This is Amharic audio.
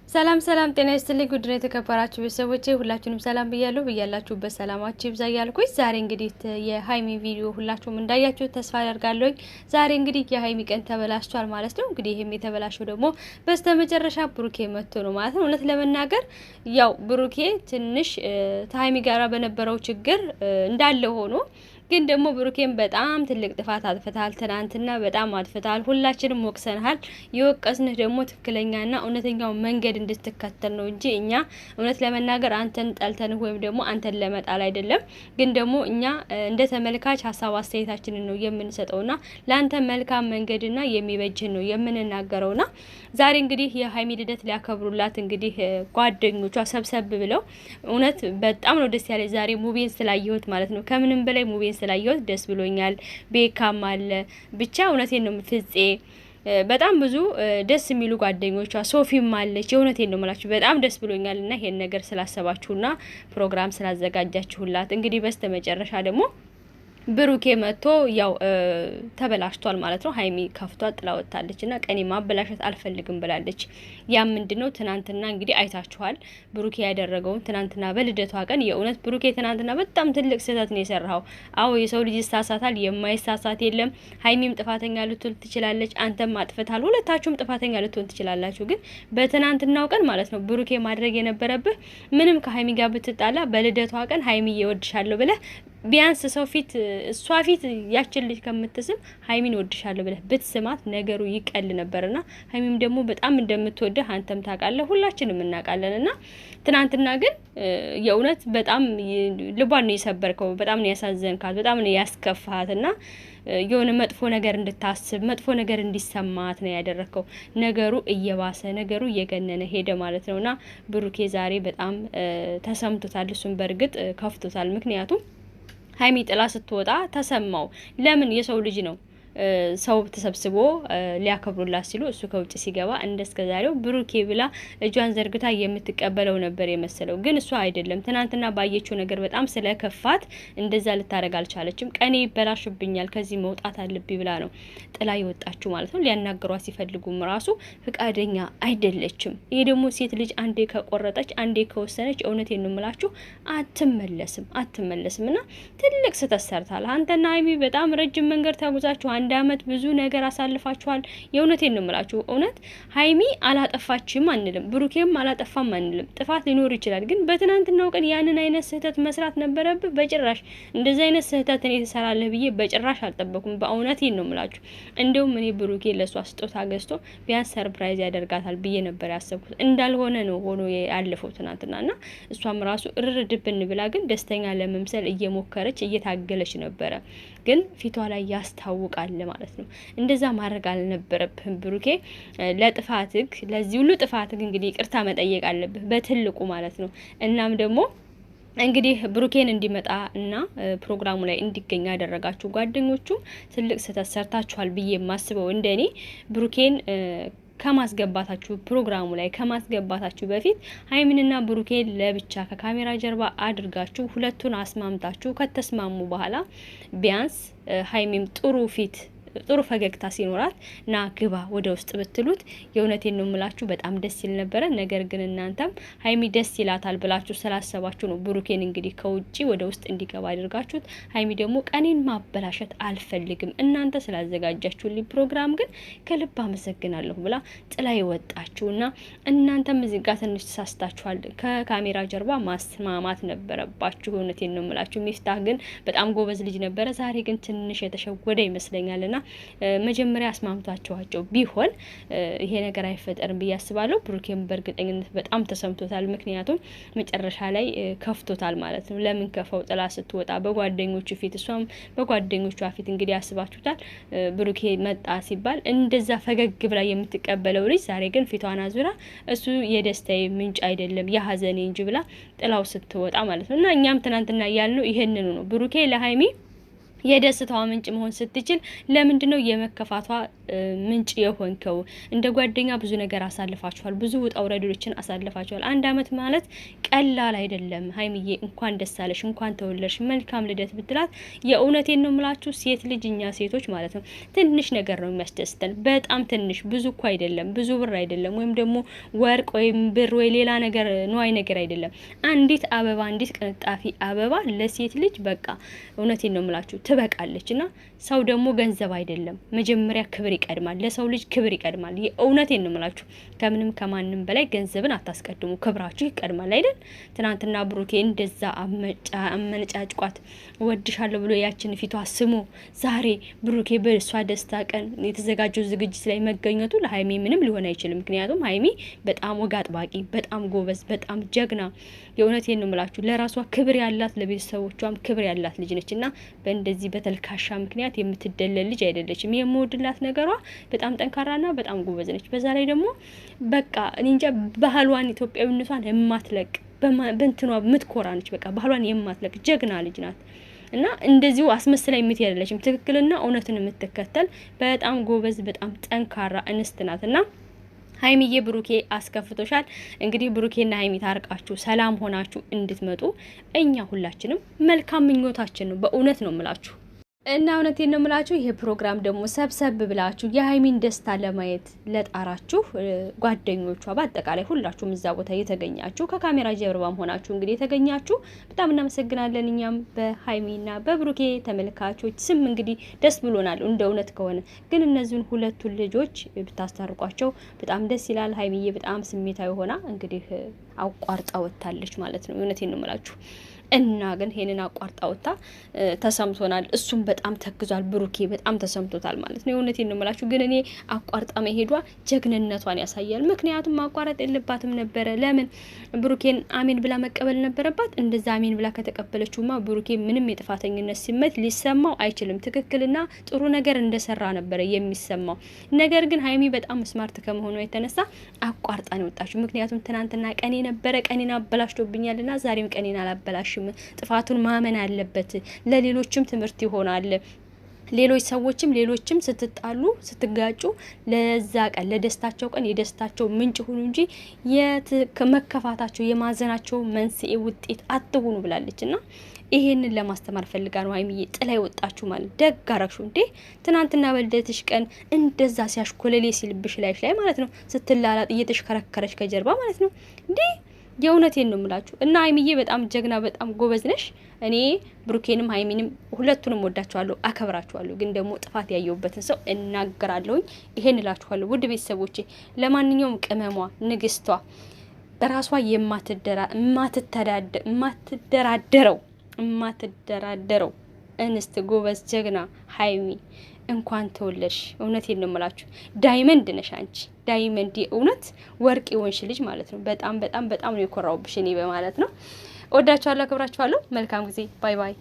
ሰላም ሰላም ጤና ይስጥልኝ ጉድና የተከበራችሁ ቤተሰቦቼ ሁላችሁንም ሰላም ብያለሁ። በያላችሁበት ሰላማችሁ ይብዛ እያልኩኝ ዛሬ እንግዲህ የሀይሚ ቪዲዮ ሁላችሁም እንዳያችሁ ተስፋ አደርጋለሁ። ዛሬ እንግዲህ የሀይሚ ቀን ተበላሽቷል ማለት ነው። እንግዲህ ይሄም የተበላሸው ደግሞ በስተመጨረሻ ብሩኬ መጥቶ ነው ማለት ነው። እውነት ለመናገር ያው ብሩኬ ትንሽ ከሀይሚ ጋራ በነበረው ችግር እንዳለ ሆኖ ግን ደግሞ ብሩኬን በጣም ትልቅ ጥፋት አጥፍታል። ትናንትና በጣም አጥፍታል። ሁላችንም ወቅሰናል። የወቀስንህ ደግሞ ትክክለኛና እውነተኛው መንገድ እንድትከተል ነው እንጂ እኛ እውነት ለመናገር አንተን ጠልተንህ ወይም ደግሞ አንተን ለመጣል አይደለም። ግን ደግሞ እኛ እንደ ተመልካች ሀሳብ አስተያየታችንን ነው የምንሰጠውና ለአንተ መልካም መንገድና የሚበጅህን ነው የምንናገረውና ዛሬ እንግዲህ የሀይሚ ልደት ሊያከብሩላት እንግዲህ ጓደኞቿ ሰብሰብ ብለው እውነት በጣም ነው ደስ ያለኝ ዛሬ ሙቤን ስላየሁት ማለት ነው። ከምንም በላይ ሙቤን ስላየሁት ደስ ብሎኛል። ቤካም አለ ብቻ እውነቴን ነው ፍጼ በጣም ብዙ ደስ የሚሉ ጓደኞቿ ሶፊም አለች። የእውነቴን ነው የምላችሁ በጣም ደስ ብሎኛልና ይሄን ነገር ስላሰባችሁና ፕሮግራም ስላዘጋጃችሁላት እንግዲህ በስተመጨረሻ ደግሞ ብሩኬ መጥቶ ያው ተበላሽቷል ማለት ነው። ሀይሚ ከፍቷል ጥላ ወጣለችና ቀኔ ማበላሸት አልፈልግም ብላለች። ያ ምንድነው ትናንትና እንግዲህ አይታችኋል ብሩኬ ያደረገውን ትናንትና በልደቷ ቀን የእውነት ብሩኬ ትናንትና በጣም ትልቅ ስህተት ነው የሰራው። አዎ የሰው ልጅ ይሳሳታል፣ የማይሳሳት የለም። ሀይሚም ጥፋተኛ ልትሆን ትችላለች፣ አንተም አጥፍታል፣ ሁለታችሁም ጥፋተኛ ልትሆን ትችላላችሁ። ግን በትናንትናው ቀን ማለት ነው ብሩኬ ማድረግ የነበረብህ ምንም ከሀይሚ ጋር ብትጣላ በልደቷ ቀን ሀይሚ እወድሻለሁ ብለህ ቢያንስ ሰው ፊት እሷ ፊት ያችን ልጅ ከምትስም ሀይሚን ወድሻለሁ ብለህ ብትስማት ነገሩ ይቀል ነበርና ሀይሚም ደግሞ በጣም እንደምትወደህ አንተም ታውቃለህ፣ ሁላችንም እናውቃለንና ትናንትና ግን የእውነት በጣም ልቧን ነው የሰበርከው። በጣም ነው ያሳዘንካት፣ በጣም ነው ያስከፋሃትና የሆነ መጥፎ ነገር እንድታስብ መጥፎ ነገር እንዲሰማት ነው ያደረከው። ነገሩ እየባሰ ነገሩ እየገነነ ሄደ ማለት ነውና ብሩኬ ዛሬ በጣም ተሰምቶታል። እሱም በእርግጥ ከፍቶታል። ምክንያቱም ሀይሚ ጥላ ስትወጣ ተሰማው። ለምን የሰው ልጅ ነው ሰው ተሰብስቦ ሊያከብሩላት ሲሉ እሱ ከውጭ ሲገባ እንደስከዛሬው ብሩኬ ብላ እጇን ዘርግታ የምትቀበለው ነበር የመሰለው። ግን እሷ አይደለም። ትናንትና ባየችው ነገር በጣም ስለከፋት እንደዛ ልታረግ አልቻለችም። ቀኔ ይበላሽብኛል ከዚህ መውጣት አለብኝ ብላ ነው ጥላ ይወጣችሁ ማለት ነው። ሊያናግሯት ሲፈልጉም ራሱ ፍቃደኛ አይደለችም። ይሄ ደግሞ ሴት ልጅ አንዴ ከቆረጠች አንዴ ከወሰነች እውነቴን ነው የምላችሁ አትመለስም እና ትልቅ ስህተት ሰርታል። አንተና ሀይሚ በጣም ረጅም መንገድ ተጉዛችሁ አንድ አመት ብዙ ነገር አሳልፋችኋል። የእውነቴን ነው የምላችሁ። እውነት ሀይሚ አላጠፋችም አንልም፣ ብሩኬም አላጠፋም አንልም። ጥፋት ሊኖር ይችላል። ግን በትናንትናው ቀን ያንን አይነት ስህተት መስራት ነበረብህ? በጭራሽ እንደዚህ አይነት ስህተት እኔ ትሰራለህ ብዬ በጭራሽ አልጠበኩም። በእውነቴን ነው የምላችሁ። እንደውም እኔ ብሩኬ ለሷ ስጦታ ገዝቶ ቢያንስ ሰርፕራይዝ ያደርጋታል ብዬ ነበር ያሰብኩት። እንዳልሆነ ነው ሆኖ ያለፈው ትናንትናና እሷም ራሱ እርድብን ብላ ግን ደስተኛ ለመምሰል እየሞከረች እየታገለች ነበረ። ግን ፊቷ ላይ ያስታውቃል ማለት ነው። እንደዛ ማድረግ አልነበረብህም ብሩኬ። ለጥፋትህ ለዚህ ሁሉ ጥፋትህ እንግዲህ ይቅርታ መጠየቅ አለብህ በትልቁ ማለት ነው። እናም ደግሞ እንግዲህ ብሩኬን እንዲመጣ እና ፕሮግራሙ ላይ እንዲገኝ ያደረጋችሁ ጓደኞቹ ትልቅ ስህተት ሰርታችኋል ብዬ የማስበው እንደኔ ብሩኬን ከማስገባታችሁ ፕሮግራሙ ላይ ከማስገባታችሁ በፊት ሀይሚንና ብሩኬን ለብቻ ከካሜራ ጀርባ አድርጋችሁ ሁለቱን አስማምታችሁ ከተስማሙ በኋላ ቢያንስ ሀይሚም ጥሩ ፈገግታ ሲኖራት ና ግባ ወደ ውስጥ ብትሉት የእውነቴን ነው የምላችሁ በጣም ደስ ይል ነበረ። ነገር ግን እናንተም ሀይሚ ደስ ይላታል ብላችሁ ስላሰባችሁ ነው ብሩኬን እንግዲህ ከውጪ ወደ ውስጥ እንዲገባ አድርጋችሁት። ሀይሚ ደግሞ ቀኔን ማበላሸት አልፈልግም እናንተ ስላዘጋጃችሁልኝ ፕሮግራም ግን ከልብ አመሰግናለሁ ብላ ጥላ ይወጣችሁና እናንተም እዚህ ጋር ትንሽ ተሳስታችኋል። ከካሜራ ጀርባ ማስማማት ነበረባችሁ። እውነቴን ነው የምላችሁ። ሚፍታህ ግን በጣም ጎበዝ ልጅ ነበረ። ዛሬ ግን ትንሽ የተሸወደ ይመስለኛልና መጀመሪያ አስማምቷቸዋቸው ቢሆን ይሄ ነገር አይፈጠርም ብዬ አስባለሁ። ብሩኬም በእርግጠኝነት በጣም ተሰምቶታል። ምክንያቱም መጨረሻ ላይ ከፍቶታል ማለት ነው። ለምን ከፈው ጥላ ስትወጣ በጓደኞቹ ፊት እሷም በጓደኞቿ ፊት እንግዲህ ያስባችሁታል። ብሩኬ መጣ ሲባል እንደዛ ፈገግ ብላ የምትቀበለው ልጅ ዛሬ ግን ፊቷን አዙራ እሱ የደስታዬ ምንጭ አይደለም የሀዘኔ እንጂ ብላ ጥላው ስትወጣ ማለት ነው። እና እኛም ትናንትና ያልነው ይሄንኑ ነው። ብሩኬ ለሀይሚ የደስታዋ ምንጭ መሆን ስትችል ለምንድነው የመከፋቷ ምንጭ የሆንከው? እንደ ጓደኛ ብዙ ነገር አሳልፋችኋል፣ ብዙ ውጣ ውረዶችን አሳልፋችኋል። አንድ አመት ማለት ቀላል አይደለም። ሀይሚዬ እንኳን ደስ አለሽ፣ እንኳን ተወለድሽ፣ መልካም ልደት ብትላት የእውነቴን ነው የምላችሁ። ሴት ልጅ እኛ ሴቶች ማለት ነው ትንሽ ነገር ነው የሚያስደስተን፣ በጣም ትንሽ፣ ብዙ እኮ አይደለም፣ ብዙ ብር አይደለም፣ ወይም ደግሞ ወርቅ ወይም ብር ወይ ሌላ ነገር ነዋይ ነገር አይደለም። አንዲት አበባ፣ አንዲት ቅንጣፊ አበባ ለሴት ልጅ በቃ እውነቴን ነው የምላችሁ ትበቃለችና ሰው ደግሞ ገንዘብ አይደለም፣ መጀመሪያ ክብር ይቀድማል። ለሰው ልጅ ክብር ይቀድማል። የእውነቴን ነው የምላችሁ። ከምንም ከማንም በላይ ገንዘብን አታስቀድሙ፣ ክብራችሁ ይቀድማል አይደል? ትናንትና ብሩኬ እንደዛ አመነጫጭቋት ወድሻለሁ ብሎ ያችን ፊቷ ስሞ ዛሬ ብሩኬ በእሷ ደስታ ቀን የተዘጋጀው ዝግጅት ላይ መገኘቱ ለሀይሚ ምንም ሊሆን አይችልም። ምክንያቱም ሀይሚ በጣም ወግ አጥባቂ፣ በጣም ጎበዝ፣ በጣም ጀግና፣ የእውነቴን ነው የምላችሁ ለራሷ ክብር ያላት ለቤተሰቦቿም ክብር ያላት ልጅ ነችና በእንደዚህ በተልካሻ ምክንያት የምትደለል ልጅ አይደለችም። የምወድላት ነገሯ በጣም ጠንካራና በጣም ጎበዝ ነች። በዛ ላይ ደግሞ በቃ እኔ እንጃ ባህሏን ኢትዮጵያዊነቷን የማትለቅ በእንትኗ የምትኮራ ነች። በቃ ባህሏን የማትለቅ ጀግና ልጅ ናት እና እንደዚሁ አስመስላ የምትሄድ አይደለችም። ትክክልና እውነትን የምትከተል በጣም ጎበዝ በጣም ጠንካራ እንስት ናትና ሀይሚዬ ብሩኬ አስከፍቶሻል። እንግዲህ ብሩኬና ሀይሚ ታርቃችሁ ሰላም ሆናችሁ እንድትመጡ እኛ ሁላችንም መልካም ምኞታችን ነው። በእውነት ነው የምላችሁ እና እውነቴን ነው የምላችሁ። ይሄ ፕሮግራም ደግሞ ሰብሰብ ብላችሁ የሀይሚን ደስታ ለማየት ለጣራችሁ ጓደኞቿ፣ በአጠቃላይ ሁላችሁም እዛ ቦታ የተገኛችሁ ከካሜራ ጀርባም ሆናችሁ እንግዲህ የተገኛችሁ በጣም እናመሰግናለን። እኛም በሀይሚና በብሩኬ ተመልካቾች ስም እንግዲህ ደስ ብሎናል። እንደ እውነት ከሆነ ግን እነዚህን ሁለቱን ልጆች ብታስታርቋቸው በጣም ደስ ይላል። ሀይሚዬ በጣም ስሜታዊ ሆና እንግዲህ አቋርጣ ወጥታለች ማለት ነው። እውነቴን ነው የምላችሁ እና ግን ይሄንን አቋርጣ ወጣ ተሰምቶናል። እሱም በጣም ተግዟል። ብሩኬ በጣም ተሰምቶታል ማለት ነው። እውነቴን ነው የምላችሁ። ግን እኔ አቋርጣ መሄዷ ጀግንነቷን ያሳያል። ምክንያቱም ማቋረጥ የለባትም ነበረ። ለምን ብሩኬን አሜን ብላ መቀበል ነበረባት። እንደዛ አሜን ብላ ከተቀበለችውማ ብሩኬ ምንም የጥፋተኝነት ስሜት ሊሰማው አይችልም። ትክክልና ጥሩ ነገር እንደሰራ ነበረ የሚሰማው። ነገር ግን ሀይሚ በጣም ስማርት ከመሆኗ የተነሳ አቋርጣ ነው ወጣችው። ምክንያቱም ትናንትና ቀኔ ነበረ፣ ቀኔን አበላሽቶብኛልና ዛሬም ቀኔን አላበላሽ ጥፋቱን ማመን አለበት። ለሌሎችም ትምህርት ይሆናል። ሌሎች ሰዎችም ስትጣሉ ስትጋጩ ለዛ ቀን ለደስታቸው ቀን የደስታቸው ምንጭ ሁኑ እንጂ የመከፋታቸው የማዘናቸው መንስኤ ውጤት አትሁኑ ብላለችና ይሄንን ለማስተማር ፈልጋ ነው ሀይሚዬ ጥላ ይወጣችሁ ማለት ደግ አረግሹ እንዴ። ትናንትና በልደትሽ ቀን እንደዛ ሲያሽኮለሌ ሲልብሽ ላይ ማለት ነው ስትላላጥ እየተሽከረከረች ከጀርባ ማለት ነው እንዴ። የእውነቴን ነው የምላችሁ እና ሀይሚዬ በጣም ጀግና በጣም ጎበዝ ነሽ። እኔ ብሩኬንም ሀይሚንም ሁለቱንም ወዳቸዋለሁ አከብራቸዋለሁ። ግን ደግሞ ጥፋት ያየውበትን ሰው እናገራለሁኝ። ይሄን እላችኋለሁ ውድ ቤተሰቦቼ። ለማንኛውም ቅመሟ ንግስቷ በራሷ የማትደራደረው እንስት ጎበዝ ጀግና ሀይሚ እንኳን ተወለድሽ። እውነቴን ነው የምላችሁ ዳይመንድ ነሽ አንቺ ዳይመንድ፣ እውነት ወርቅ የሆንሽ ልጅ ማለት ነው። በጣም በጣም በጣም ነው የኮራውብሽ እኔ በማለት ነው። ወዳችኋለሁ፣ አከብራችኋለሁ። መልካም ጊዜ። ባይ ባይ።